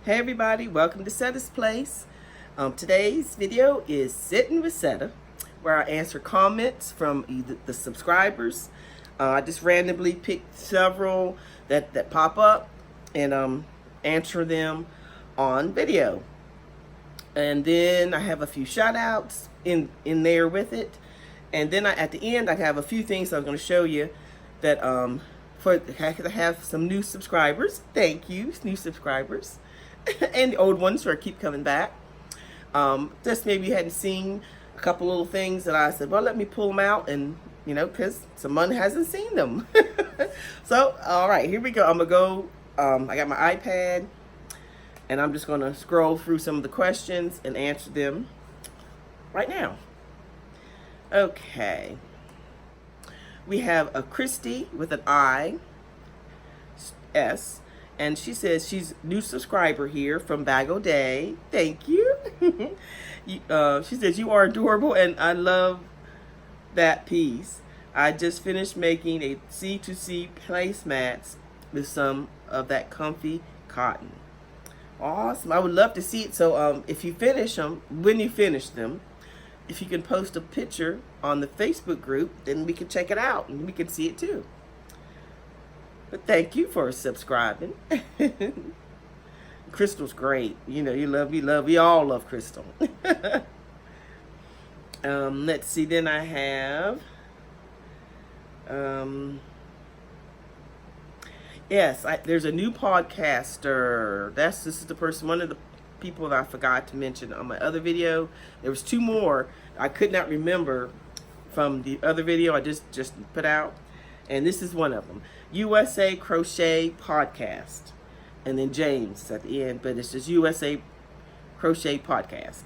Hey everybody, welcome to Setta's Place. Today's video is Sitting with Setta, where I answer comments from either the subscribers. I just randomly picked several that pop up and answer them on video. And then I have a few shout outs in there with it. And then at the end I have a few things I'm going to show you that I have some new subscribers. Thank you, new subscribers. And the old ones who keep coming back. Just maybe you hadn't seen a couple little things that I said, well, let me pull them out, and you know, because someone hasn't seen them. So, all right, here we go. I'm gonna go. I got my iPad, and I'm just gonna scroll through some of the questions and answer them right now. Okay. We have a Christy with an I, S. And she says she's a new subscriber here from Bago Day. Thank you. She says, you are adorable and I love that piece. I just finished making a C2C placemats with some of that comfy cotton. Awesome. I would love to see it. So if you finish them, when you finish them, if you can post a picture on the Facebook group, then we can check it out and we can see it too. But thank you for subscribing. Crystal's great. You know, we all love Crystal. Let's see, then I have, yes, there's a new podcaster. This is the person, one of the people that I forgot to mention on my other video. There was two more I could not remember from the other video I just put out. And this is one of them. USA Crochet Podcast. And then James at the end, but it's just USA Crochet Podcast.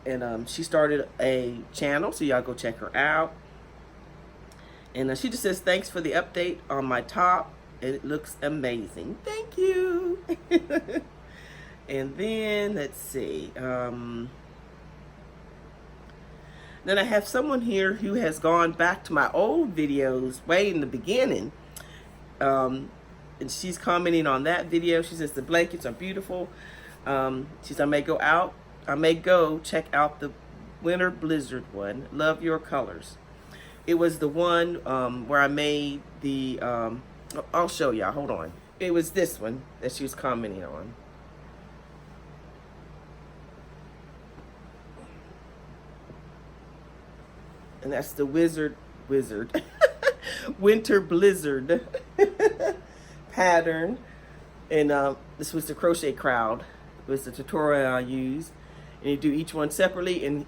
And she started a channel, so y'all go check her out. And she just says, thanks for the update on my top. It looks amazing. Thank you. And then, let's see. Then I have someone here who has gone back to my old videos way in the beginning. And she's commenting on that video. She says the blankets are beautiful. She says I may go check out the winter blizzard one. Love your colors. It was the one where I made the, I'll show y'all, hold on. It was this one that she was commenting on. And that's the wizard winter blizzard pattern. And this was the crochet crowd. It was the tutorial I used. And you do each one separately, and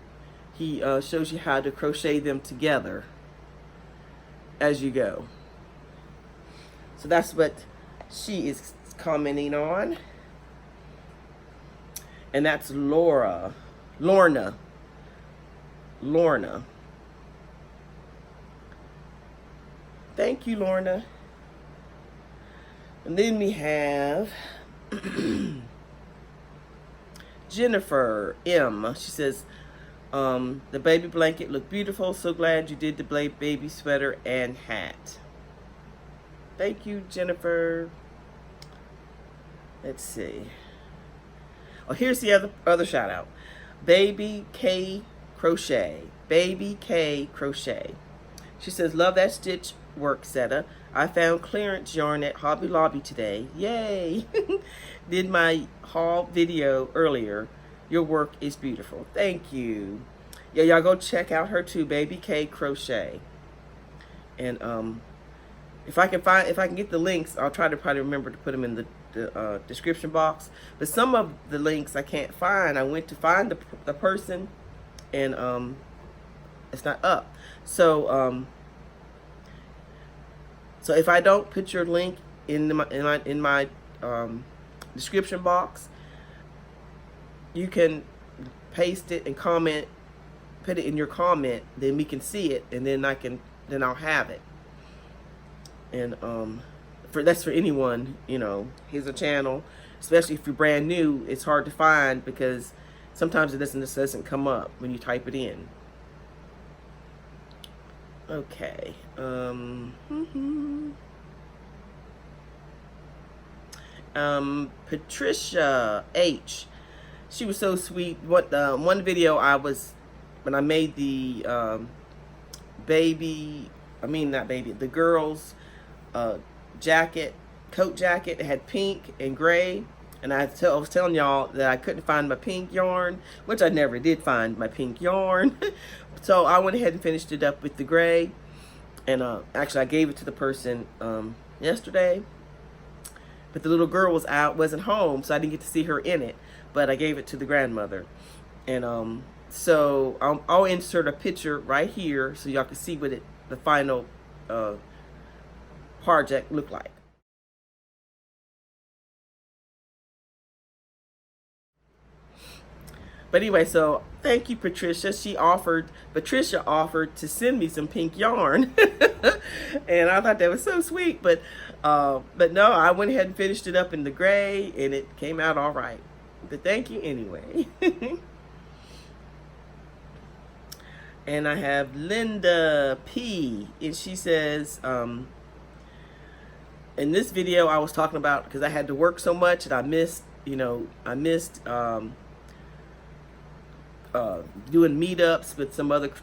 he shows you how to crochet them together as you go. So that's what she is commenting on. And that's Lorna. Thank you, Lorna. And then we have Jennifer M. She says, the baby blanket looked beautiful. So glad you did the baby sweater and hat. Thank you, Jennifer. Let's see. Oh, here's the other shout out. Baby K Crochet. Baby K Crochet. She says, love that stitch work, Setta. I found clearance yarn at Hobby Lobby today. Yay! Did my haul video earlier. Your work is beautiful. Thank you. Yeah, y'all go check out her too, Baby K Crochet. And if I can get the links, I'll try to probably remember to put them in the description box. But some of the links I can't find. I went to find the person, and it's not up. So so if I don't put your link in my description box, you can paste it and comment, put it in your comment, then we can see it, and then I'll have it. And that's for anyone, you know, here's a channel, especially if you're brand new. It's hard to find because sometimes it doesn't come up when you type it in. Okay. Patricia H. She was so sweet. What one video when I made the the girls jacket, coat jacket. It had pink and gray, and I was telling y'all that I couldn't find my pink yarn, which I never did find my pink yarn. So I went ahead and finished it up with the gray, and actually I gave it to the person yesterday, but the little girl wasn't home, so I didn't get to see her in it, but I gave it to the grandmother. And so I'll insert a picture right here so y'all can see what the final project looked like. But anyway, so thank you, Patricia. Patricia offered to send me some pink yarn. And I thought that was so sweet. But no, I went ahead and finished it up in the gray, and it came out all right. But thank you anyway. And I have Linda P. And she says, in this video I was talking about, because I had to work so much and I missed doing meetups with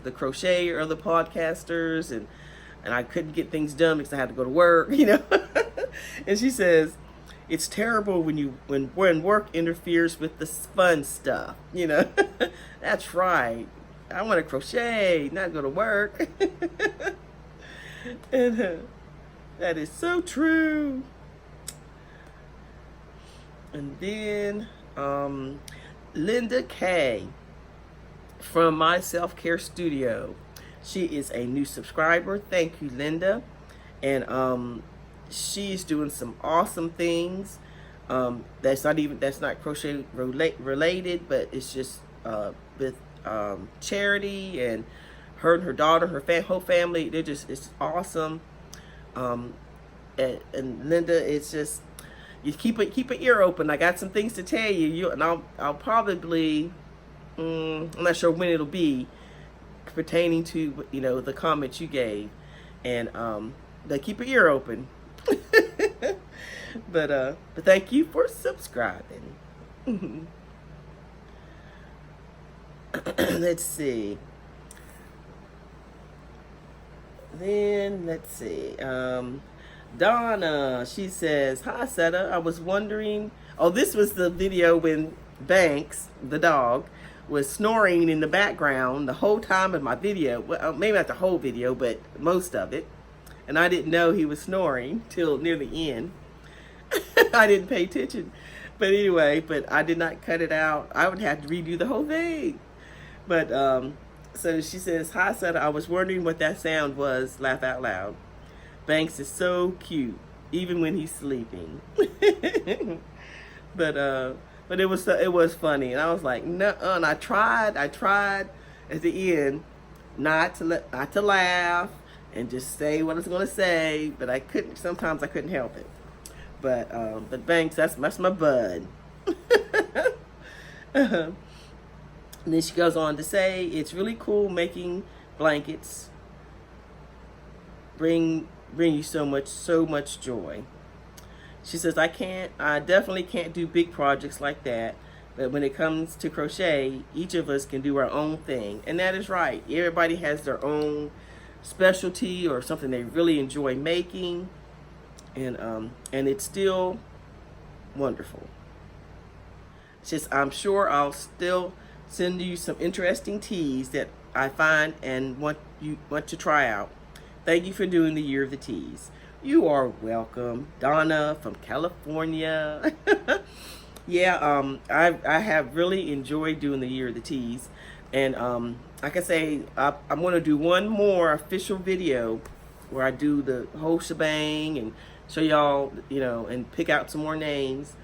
the crochet or other podcasters, and I couldn't get things done because I had to go to work, And she says, it's terrible when work interferes with the fun stuff, That's right. I want to crochet, not go to work. And that is so true. And then Linda K from My Self-Care Studio. She is a new subscriber. Thank you, Linda. And she's doing some awesome things. That's not crochet related, but it's just with charity, and her and her daughter, her whole family. It's awesome. And Linda, it's just, you keep an ear open. I got some things to tell you. And I'll probably, I'm not sure when it'll be, pertaining to the comments you gave, and keep your ear open. But thank you for subscribing. Let's see. Then let's see. Donna, she says, "Hi Setta, I was wondering." Oh, this was the video when Banks, the dog, was snoring in the background the whole time of my video. Well, maybe not the whole video, but most of it. And I didn't know he was snoring till near the end. I didn't pay attention. But anyway, I did not cut it out. I would have to redo the whole thing. But so she says, "Hi Setta, I was wondering what that sound was. Laugh out loud. Banks is so cute, even when he's sleeping." But it was funny, and I was like, no, and I tried at the end not to laugh and just say what I was gonna say, but I couldn't. Sometimes I couldn't help it. But Banks, that's my bud. And then she goes on to say, "It's really cool making blankets. Bring you so much joy." She says, I definitely can't do big projects like that, but when it comes to crochet, each of us can do our own thing." And that is right. Everybody has their own specialty or something they really enjoy making, and it's still wonderful. She says, "I'm sure I'll still send you some interesting teas that I find and want to try out. Thank you for doing the Year of the Teas." You are welcome, Donna from California. Yeah, I have really enjoyed doing the Year of the Teas, and like I say, I'm going to do one more official video where I do the whole shebang and show y'all, and pick out some more names.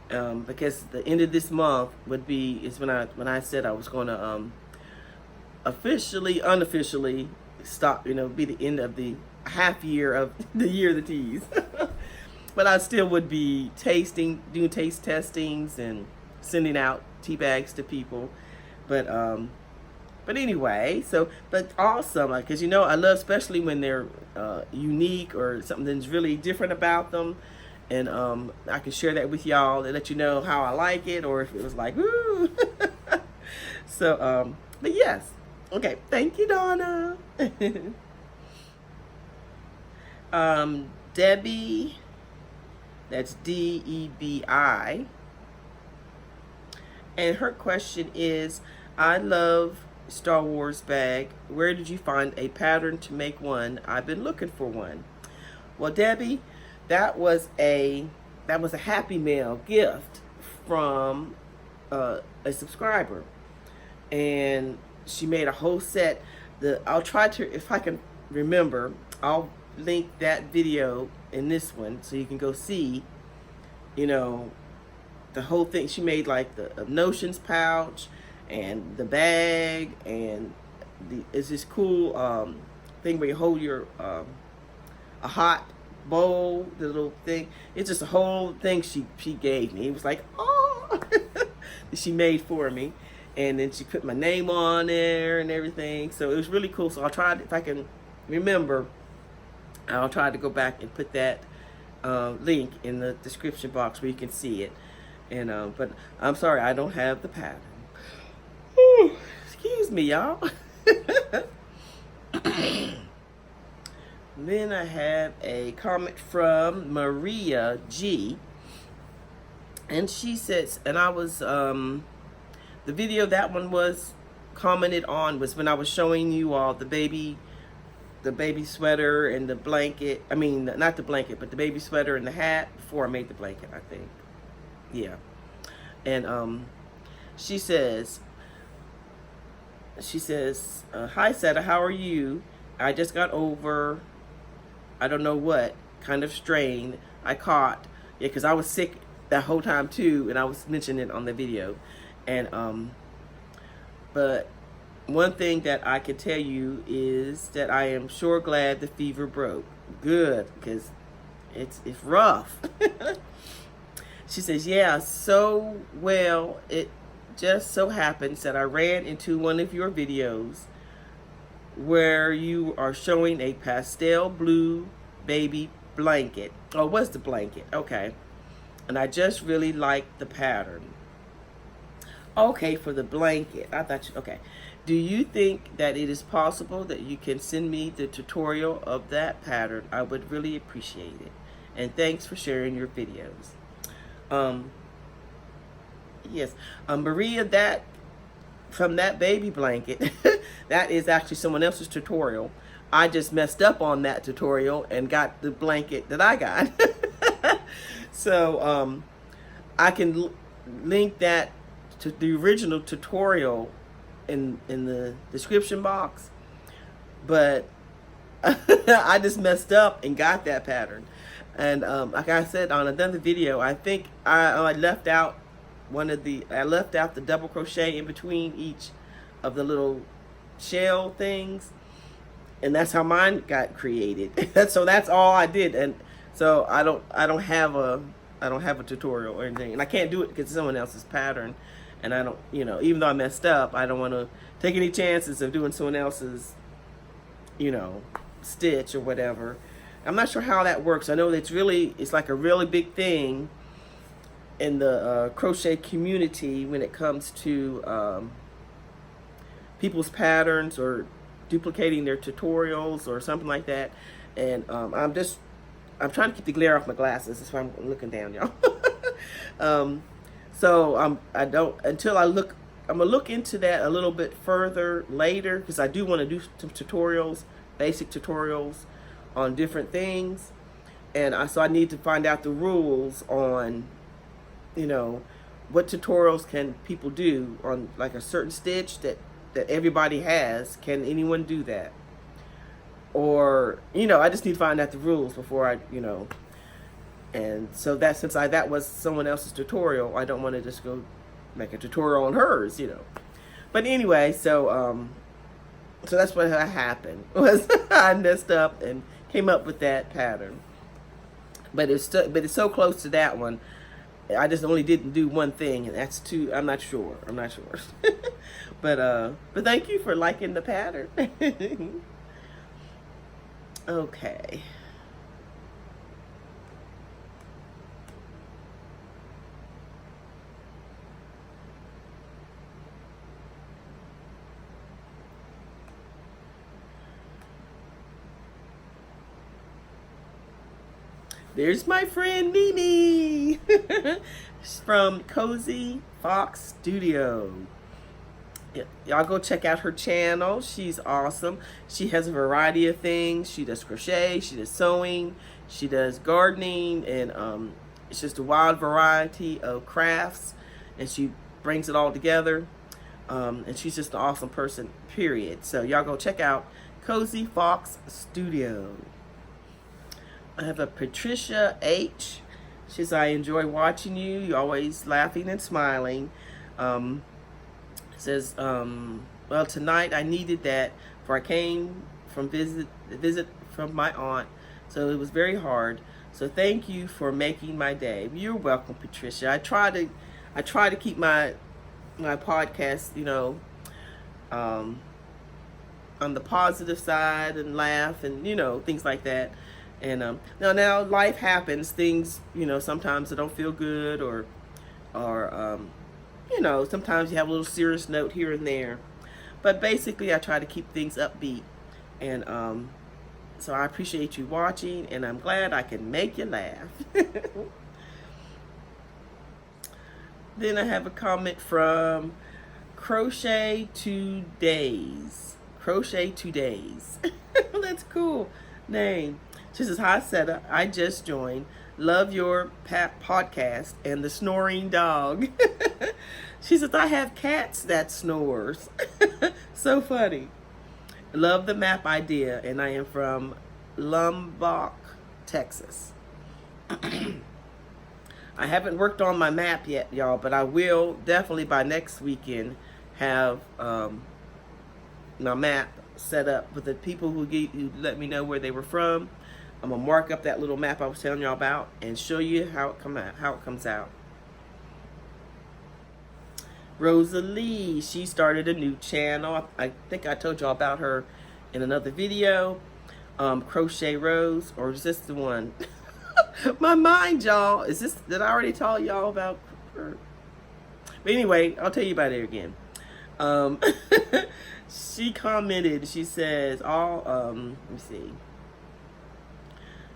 Because the end of this month is when I said I was going to unofficially stop, be the end of the half year of the Year of the Teas. But I still would be doing taste testings and sending out tea bags to people. But anyway, but awesome, because I love, especially when they're unique or something that's really different about them. and I can share that with y'all and let you know how I like it, or if it was like, ooh. So, but yes. Okay, thank you, Donna. Debbie, that's DEBI. And her question is, I love Star Wars bag. Where did you find a pattern to make one? I've been looking for one. Well, Debbie, that was a Happy Mail gift from a subscriber, and she made a whole set. I'll try to, if I can remember, I'll link that video in this one so you can go see, you know, the whole thing. She made like the notions pouch and the bag, and it's this cool thing where you hold your a hot bowl, the little thing. It's just a whole thing she gave me. It was like, oh, that she made for me, and then she put my name on there and everything. So it was really cool. So I'll try, if I can remember, I'll try to go back and put that link in the description box where you can see it. And but I'm sorry, I don't have the pattern. Ooh, excuse me, y'all. Then I have a comment from Maria G. And she says, and I was, the video that one was commented on was when I was showing you all the baby sweater and the blanket. I mean, not the blanket, but the baby sweater and the hat before I made the blanket, I think. Yeah. And she says, hi, Setta, how are you? I just got over, I don't know what kind of strain I caught. Yeah, because I was sick that whole time too, and I was mentioning it on the video. And but one thing that I can tell you is that I am sure glad the fever broke. Good, because it's rough. She says, yeah, so well, it just so happens that I ran into one of your videos where you are showing a pastel blue baby blanket. Oh, what's the blanket? Okay. And I just really like the pattern. Okay, for the blanket. I thought you, okay. Do you think that it is possible that you can send me the tutorial of that pattern? I would really appreciate it. And thanks for sharing your videos. Yes, Maria, that from that baby blanket, that is actually someone else's tutorial. I just messed up on that tutorial and got the blanket that I got. So I can link that to the original tutorial in the description box, but I just messed up and got that pattern. And like I said on another video, I think I left out the double crochet in between each of the little shell things, and that's how mine got created. So that's all I did, and so I don't have a tutorial or anything, and I can't do it because it's someone else's pattern, and I don't, you know, even though I messed up, I don't want to take any chances of doing someone else's, you know, stitch or whatever. I'm not sure how that works. I know it's like a really big thing in the crochet community when it comes to people's patterns or duplicating their tutorials or something like that. And I'm trying to keep the glare off my glasses. That's why I'm looking down, y'all. So I'm gonna look into that a little bit further later, because I do want to do some tutorials, basic tutorials on different things, and so I need to find out the rules on, you know, what tutorials can people do on like a certain stitch that everybody has. Can anyone do that? Or, you know, I just need to find out the rules before I, you know. And so that, since that was someone else's tutorial, I don't want to just go make a tutorial on hers, you know. But anyway, so that's what happened, was I messed up and came up with that pattern. But it's so close to that one. I just only didn't do one thing, and that's two. I'm not sure. But thank you for liking the pattern. Okay. There's my friend Mimi from Cozy Fox Studio. Y'all go check out her channel. She's awesome. She has a variety of things. She does crochet, she does sewing, she does gardening, and it's just a wide variety of crafts, and she brings it all together. And she's just an awesome person, period. So y'all go check out Cozy Fox Studio. I have a Patricia H. She says, I enjoy watching you. You're always laughing and smiling. Says, well, tonight I needed that, for I came from visit from my aunt, so it was very hard. So thank you for making my day. You're welcome, Patricia. I try to keep my podcast, you know, on the positive side, and laugh, and you know, things like that. And now life happens. Things, you know, sometimes it don't feel good, or you know, sometimes you have a little serious note here and there. But basically, I try to keep things upbeat. And so I appreciate you watching, and I'm glad I can make you laugh. Then I have a comment from Crochet 2 Days. Crochet 2 Days. That's cool name. She says, hi, Setta. I just joined. Love your podcast and the snoring dog. She says, I have cats that snores. So funny. Love the map idea, and I am from Lubbock, Texas. I haven't worked on my map yet, y'all, but I will definitely by next weekend have my map set up with the people who let me know where they were from. I'm gonna mark up that little map I was telling y'all about and show you how it comes out. Rosalie, she started a new channel. I think I told y'all about her in another video. Crochet Rose, or is this the one? My mind, y'all. Is this, did I already tell y'all about her? But anyway, I'll tell you about it again. She commented, she says, let me see.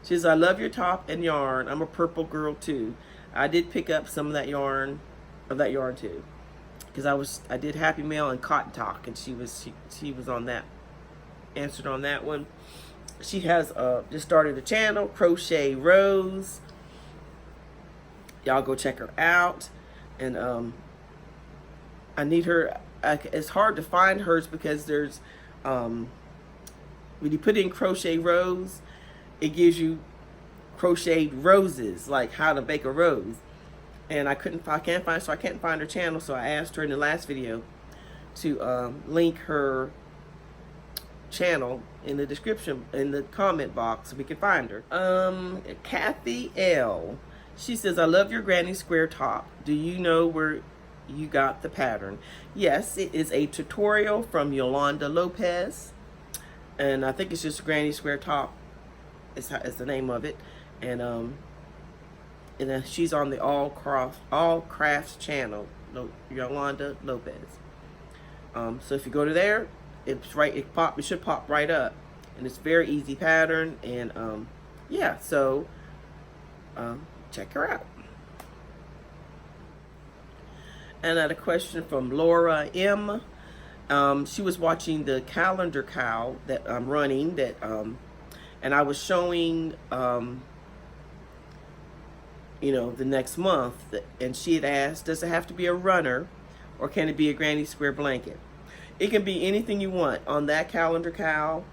She says, I love your top and yarn. I'm a purple girl too. I did pick up some of that yarn too. Because I did Happy Mail and Cotton Talk, and she was on that, answered on that one. She has just started a channel, Crochet Rose. Y'all go check her out. And I need her. It's hard to find hers because there's when you put in Crochet Rose, it gives you crocheted roses, like how to bake a rose. And I can't find her channel, so I asked her in the last video to link her channel in the description, in the comment box, so we can find her. Kathy L. She says, I love your granny square top. Do you know where you got the pattern? Yes, it is a tutorial from Yolanda Lopez, and I think it's just granny square top is the name of it. And she's on the All Crafts channel, Yolanda Lopez. So if you go to there, it's right. It should pop right up, and it's very easy pattern. And yeah, so check her out. And I had a question from Laura M. She was watching the calendar cow that I'm running. And I was showing, you know, the next month, and she had asked, does it have to be a runner, or can it be a granny square blanket? It can be anything you want on that calendar cow.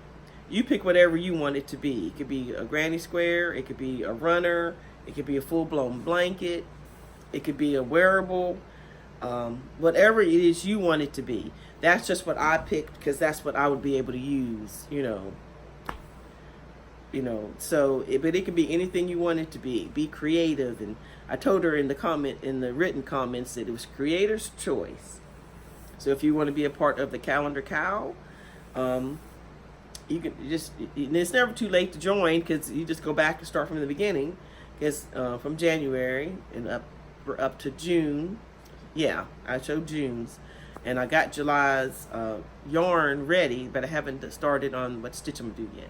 You pick whatever you want it to be. It could be a granny square, it could be a runner, it could be a full-blown blanket, it could be a wearable, whatever it is you want it to be. That's just what I picked because that's what I would be able to use, you know. So but it can be anything you want it to be. Be creative. And I told her in the written comments that it was creator's choice. So if you want to be a part of the calendar cow, you can it's never too late to join, because you just go back and start from the beginning. Because from January and up to June, yeah, I showed June's, and I got July's yarn ready, but I haven't started on what stitch I'm gonna do yet.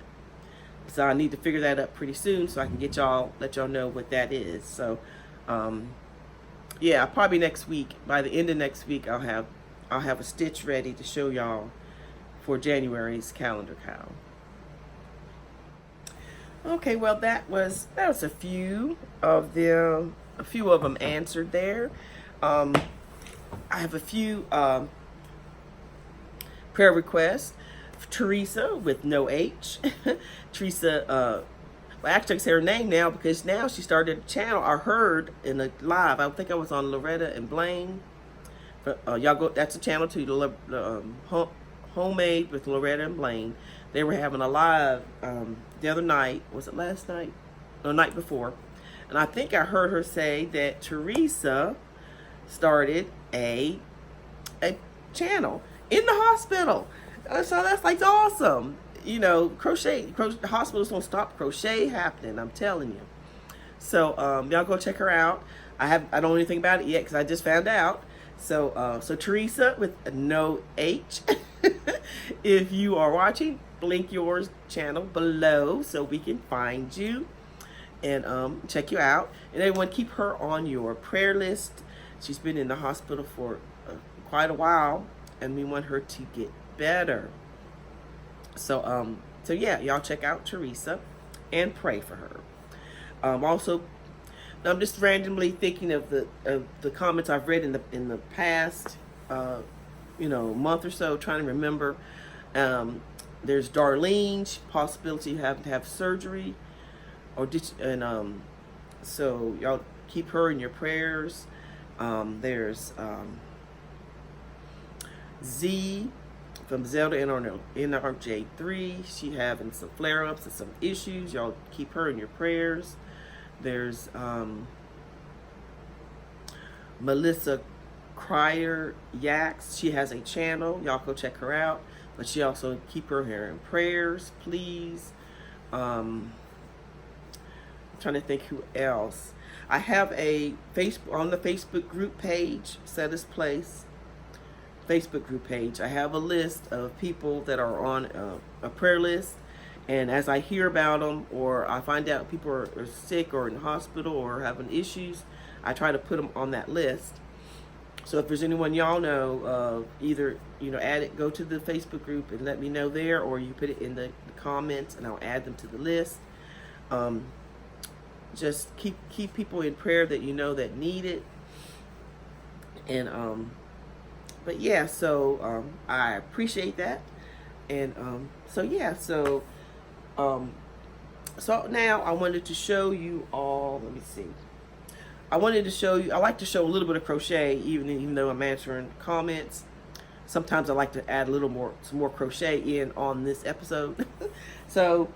So I need to figure that up pretty soon so I can let y'all know what that is. So yeah, probably next week, by the end of next week, I'll have a stitch ready to show y'all for January's calendar cowl. Okay, well that was a few of them answered there. I have a few prayer requests. Teresa with no H. Teresa, well, actually I say her name now because now she started a channel I heard in a live. I think I was on Loretta and Blaine. Y'all go, that's a channel too, Homemade with Loretta and Blaine. They were having a live the other night. Was it last night? No, night before. And I think I heard her say that Teresa started a channel in the hospital. So that's like awesome. You know, crochet hospitals don't stop crochet happening, I'm telling you. So y'all go check her out. I don't know anything about it yet because I just found out. So so Teresa with no H. If you are watching, link your channel below so we can find you and check you out. And everyone, keep her on your prayer list. She's been in the hospital for quite a while, and we want her to get better. So so yeah, y'all check out Teresa and pray for her. Also, I'm just randomly thinking of the comments I've read in the past you know, month or so, trying to remember. There's Darlene, possibility of having to have surgery, so y'all keep her in your prayers. There's Z from Zelda NRJ3. She having some flare-ups and some issues. Y'all keep her in your prayers. There's Melissa Cryer Yaks. She has a channel. Y'all go check her out. But she also keep her here in prayers, please. I'm trying to think who else. I have a on the Facebook group page, Setta's Place Facebook group page. I have a list of people that are on a prayer list, and as I hear about them or I find out people are sick or in the hospital or having issues, I try to put them on that list. So if there's anyone y'all know, either, you know, go to the Facebook group and let me know there, or you put it in the comments and I'll add them to the list. Just keep people in prayer that you know that need it. And but yeah, so I appreciate that. And so yeah, so now I wanted to show you all, let me see. I wanted to show you, I like to show a little bit of crochet even though I'm answering comments. Sometimes I like to add some more crochet in on this episode. So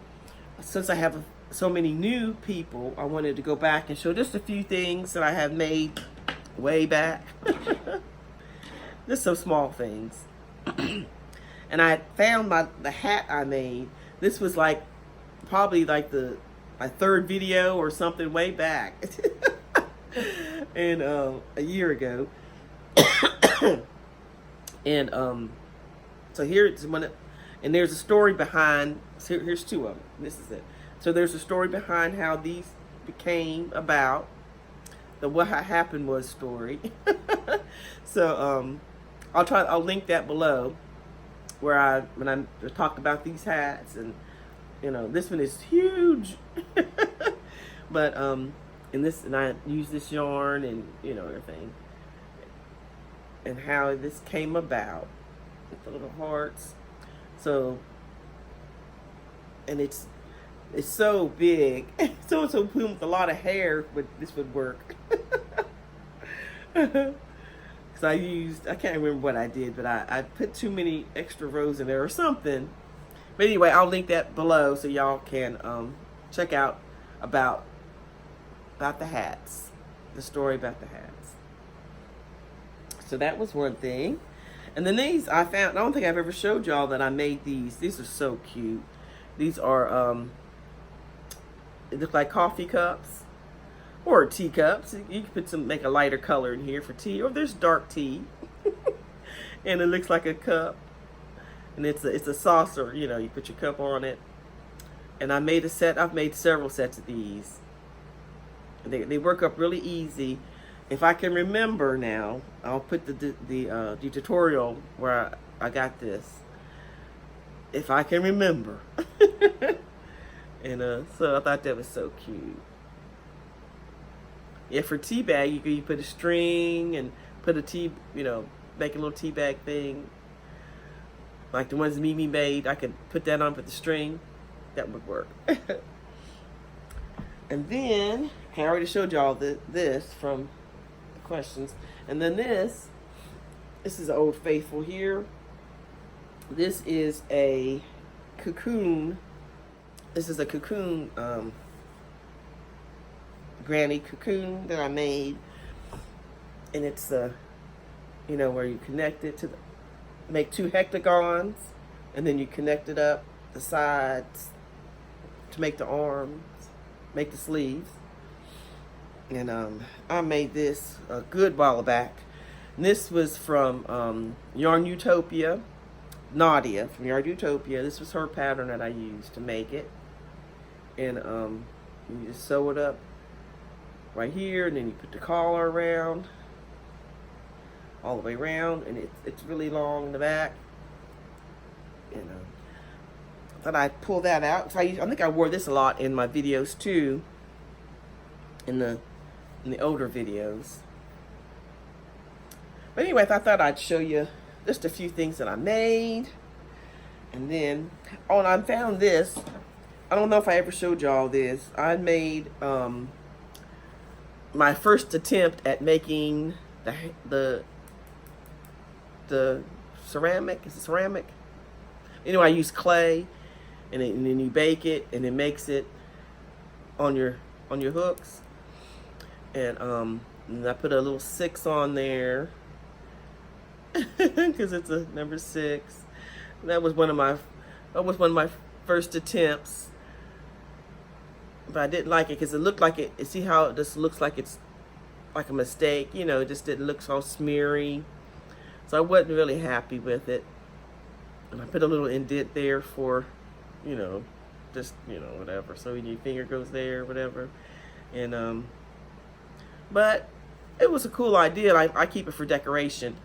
since I have so many new people, I wanted to go back and show just a few things that I have made way back. Just some small things. And I found the hat I made. This was like probably like my third video or something way back. And a year ago. And so here's one, and there's a story behind. So here's two of them. This is it. So there's a story behind how these became about. The what happened was story. So I'll link that below, where when I talked about these hats, and you know, this one is huge. But and I use this yarn and, you know, everything, and how this came about with the little hearts. So, and it's so big. So with a lot of hair, but this would work. Because I can't remember what I did, but I put too many extra rows in there or something. But anyway, I'll link that below so y'all can check out about the hats, the story about the hats. So that was one thing. And then these I found, I don't think I've ever showed y'all that I made these. These are so cute. These are they look like coffee cups or teacups. You can put make a lighter color in here for tea, or there's dark tea. And it looks like a cup, and it's a saucer, you know, you put your cup on it. And I made a set. I've made several sets of these. They work up really easy. If I can remember now, I'll put the tutorial where I got this. If I can remember. And so I thought that was so cute. Yeah, for tea bag, you put a string and put a tea, make a little tea bag thing. Like the ones Mimi made, I could put that on with the string. That would work. And then, okay, I already showed y'all this from the questions. And then this is an Old Faithful here. This is a cocoon. This is a cocoon, granny cocoon that I made. And it's, where you connect it to make 2 hexagons. And then you connect it up the sides to make the arms, make the sleeves. And I made this a good while back. And this was from Yarn Utopia. Nadia from Yarn Utopia. This was her pattern that I used to make it. And you just sew it up right here, and then you put the collar around, all the way around, and it's really long in the back. And I thought I'd pull that out. So I think I wore this a lot in my videos too, in the older videos. But anyway, I thought I'd show you just a few things that I made. And then, oh, and I found this. I don't know if I ever showed y'all this. I made my first attempt at making the ceramic. Is it ceramic? I use clay, and then you bake it, and it makes it on your hooks. And I put a little 6 on there because it's a number 6. And that was one of my first attempts. But I didn't like it because it looked like it. See how it just looks like it's like a mistake? It just didn't look so smeary. So I wasn't really happy with it. And I put a little indent there for, just, whatever. So when your finger goes there, whatever. And, but it was a cool idea. I keep it for decoration.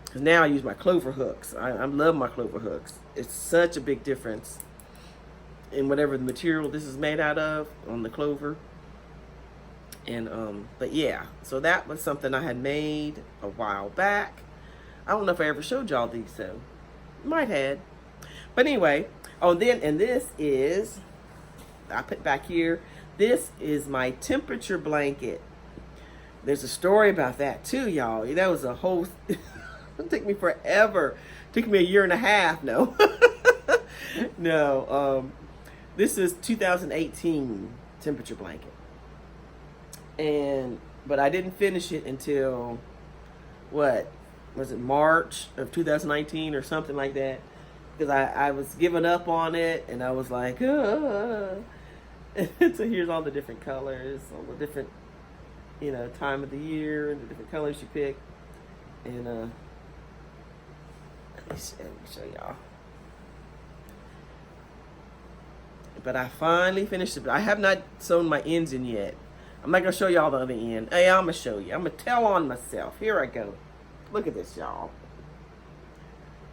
Because now I use my clover hooks. I love my clover hooks. It's such a big difference in whatever the material this is made out of on the clover. And but yeah, so that was something I had made a while back. I don't know if I ever showed y'all these, so might have. But anyway, and this is, I put back here, this is my temperature blanket. There's a story about that too, y'all. That was a whole it took me forever. It took me 1.5 years. No. No. This is 2018 temperature blanket. But I didn't finish it until, what? Was it March of 2019 or something like that? Because I was giving up on it, and I was like, So here's all the different colors, all the different, time of the year, and the different colors you pick. And let me show y'all. But I finally finished it. I have not sewn my ends in yet. I'm not going to show y'all the other end. Hey, I'm going to show you. I'm going to tell on myself. Here I go. Look at this, y'all.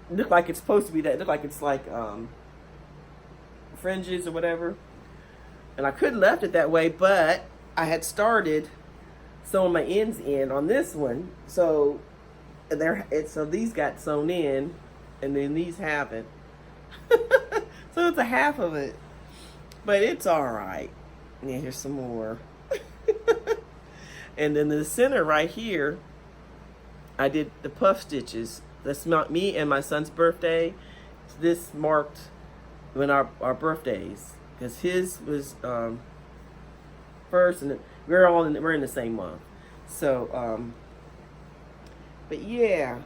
It looked like it's supposed to be that. It looked like it's like fringes or whatever. And I could have left it that way, but I had started sewing my ends in on this one. So these got sewn in, and then these haven't. So it's a half of it. But it's all right. Yeah, here's some more. And then the center right here, I did the puff stitches. That's me and my son's birthday. This marked when our birthdays, because his was first, and we're in the same month. So, but yeah,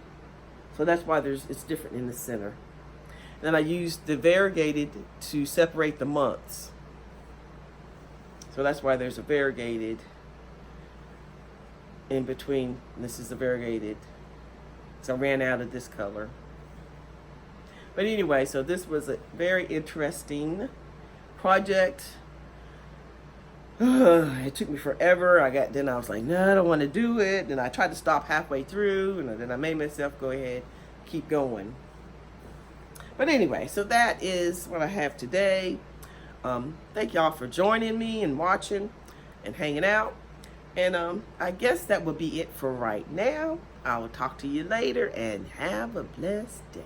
so that's why it's different in the center. And then I used the variegated to separate the months. So that's why there's a variegated in between. This is the variegated. So I ran out of this color. But anyway, so this was a very interesting project. It took me forever. Then I was like, no, I don't want to do it. And I tried to stop halfway through, and then I made myself go ahead, keep going. But anyway, so that is what I have today. Thank y'all for joining me and watching and hanging out. And I guess that will be it for right now. I will talk to you later, and have a blessed day.